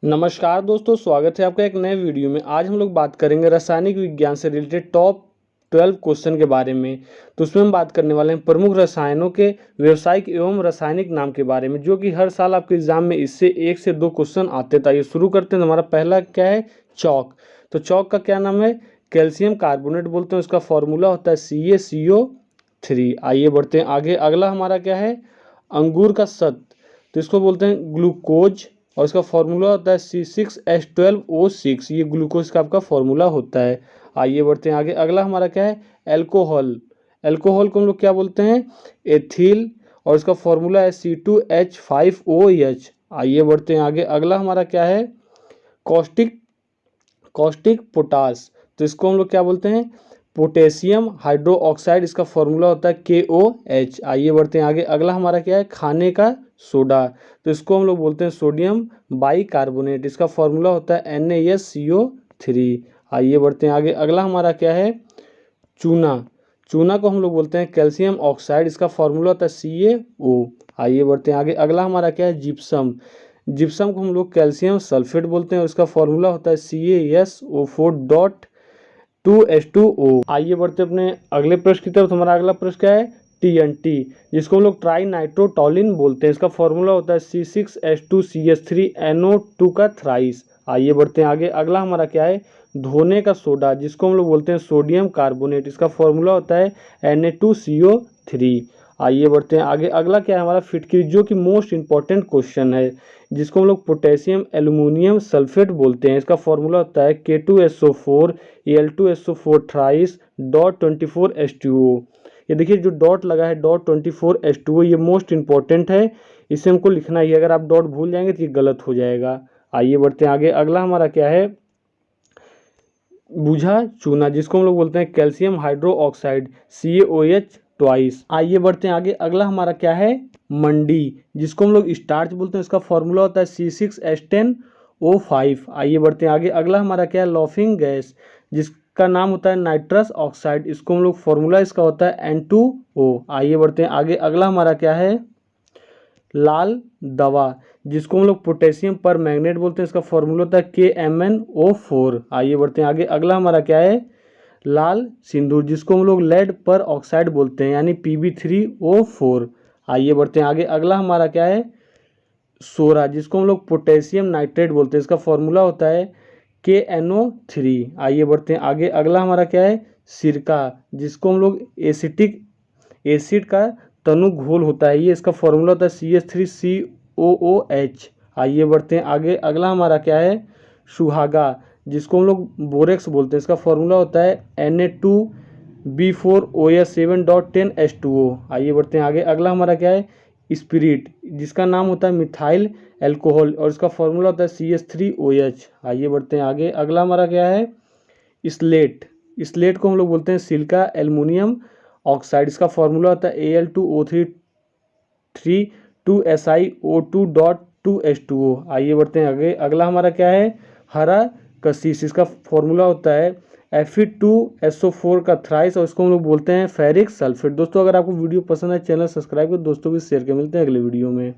नमस्कार दोस्तों, स्वागत है आपका एक नए वीडियो में। आज हम लोग बात करेंगे रासायनिक विज्ञान से रिलेटेड टॉप 12 क्वेश्चन के बारे में। तो उसमें हम बात करने वाले हैं प्रमुख रसायनों के व्यावसायिक एवं रासायनिक नाम के बारे में, जो कि हर साल आपके एग्जाम में इससे 1 से 2 क्वेश्चन आते थे। ये शुरू करते हैं। हमारा पहला क्या है? चौक। तो चौक का क्या नाम है? कैल्शियम कार्बोनेट बोलते हैं। उसका फॉर्मूला होता है CaCO3। आइए बढ़ते हैं आगे। अगला हमारा क्या है? अंगूर का सत, तो इसको बोलते हैं ग्लूकोज, और इसका फॉर्मूला होता है C6H12O6। ये ग्लूकोज का आपका फॉर्मूला होता है। आइए बढ़ते हैं आगे। अगला हमारा क्या है? एल्कोहल। एल्कोहल को हम लोग क्या बोलते हैं? एथिल, और इसका फॉर्मूला है C2H5OH। आइए बढ़ते हैं आगे। अगला हमारा क्या है? कॉस्टिक कॉस्टिक पोटास, तो इसको हम लोग क्या बोलते हैं? Potassium hydroxide. इसका फॉर्मूला होता है KOH। आइए बढ़ते हैं आगे। अगला हमारा क्या है? खाने का सोडा, तो इसको हम लोग बोलते हैं सोडियम बाइकार्बोनेट। इसका फॉर्मूला होता है NaSCO3। आइए बढ़ते हैं आगे। अगला हमारा क्या है? चूना। चूना को हम लोग बोलते हैं कैल्शियम ऑक्साइड। इसका फॉर्मूला होता है CaO। आइए बढ़ते हैं आगे। अगला हमारा क्या है? जिप्सम। जिप्सम को हम लोग कैल्शियम सल्फेट बोलते हैं, और इसका फॉर्मूला होता है CaSO4.2H2O। आइए बढ़ते हैं अपने अगले प्रश्न की तरफ। हमारा अगला प्रश्न क्या है? TNT, जिसको हम लोग ट्राई नाइट्रोटोलिन बोलते हैं। इसका फॉर्मूला होता है C6H2CH3NO2 का थ्राइस। आइए बढ़ते हैं आगे। अगला हमारा क्या है? धोने का सोडा, जिसको हम लोग बोलते हैं सोडियम कार्बोनेट। इसका फॉर्मूला होता है Na2CO3। आइए बढ़ते हैं आगे। अगला क्या है हमारा? फिटकिरी, जो कि मोस्ट इंपॉर्टेंट क्वेश्चन है, जिसको हम लोग पोटेशियम एल्यूमिनियम सल्फेट बोलते हैं। इसका फॉर्मूला होता है K2SO4Al2SO4 थ्राइस डॉट 24H2O। ये देखिए जो डॉट लगा है डॉट 24H2O, ये मोस्ट इंपॉर्टेंट है, इसे हमको लिखना ही है। अगर आप डॉट भूल जाएंगे तो ये गलत हो जाएगा। आइए बढ़ते हैं आगे। अगला हमारा क्या है? बुझा चूना, जिसको हम लोग बोलते हैं कैल्शियम हाइड्रोक्साइड CaOH ट्वाइस। आइए बढ़ते हैं आगे। अगला हमारा क्या है? मंडी, जिसको हम लोग स्टार्च बोलते हैं। इसका फॉर्मूला होता है C6H10O5। आइए बढ़ते हैं आगे। अगला हमारा क्या है? लॉफिंग गैस, जिसका नाम होता है नाइट्रस ऑक्साइड। इसको हम लोग फॉर्मूला इसका होता है N2O। आइए बढ़ते हैं आगे। अगला हमारा क्या है? लाल दवा, जिसको हम लोग पोटेशियम पर मैग्नेट बोलते हैं। इसका फॉर्मूला होता है KMnO4। आइए बढ़ते हैं आगे। अगला हमारा क्या है? लाल सिंदूर, जिसको हम लोग लेड पर ऑक्साइड बोलते हैं, यानी Pb3O4। आइए बढ़ते हैं आगे। अगला हमारा क्या है? सोरा, जिसको हम लोग पोटेशियम नाइट्रेट बोलते हैं। इसका फॉर्मूला होता है KNO3। आइए बढ़ते हैं आगे। अगला हमारा क्या है? सिरका, जिसको हम लोग एसिटिक एसिड का तनु घोल होता है, ये इसका फॉर्मूला होता है CH3COOH। आइए बढ़ते हैं आगे। अगला हमारा क्या है? सुहागा, जिसको हम लोग बोरेक्स बोलते हैं। इसका फॉर्मूला होता है Na2B4OH7.10H2O। आइए बढ़ते हैं आगे। अगला हमारा क्या है? स्पिरिट, जिसका नाम होता है मिथाइल एल्कोहल, और इसका फॉर्मूला होता है CH3OH। आइए बढ़ते हैं आगे। अगला हमारा क्या है? स्लेट। स्लेट को हम लोग बोलते हैं सिलिका एल्युमिनियम ऑक्साइड। इसका फॉर्मूला होता है Al2O3 2SiO2.2H2O। आइए बढ़ते हैं आगे। अगला हमारा क्या है? हरा कशिश। इसका फॉर्मूला होता है Fe2SO4 का थ्राइस, और इसको हम लोग बोलते हैं फेरिक सल्फेट। दोस्तों अगर आपको वीडियो पसंद है, चैनल सब्सक्राइब कर दोस्तों भी शेयर कर। मिलते हैं अगले वीडियो में।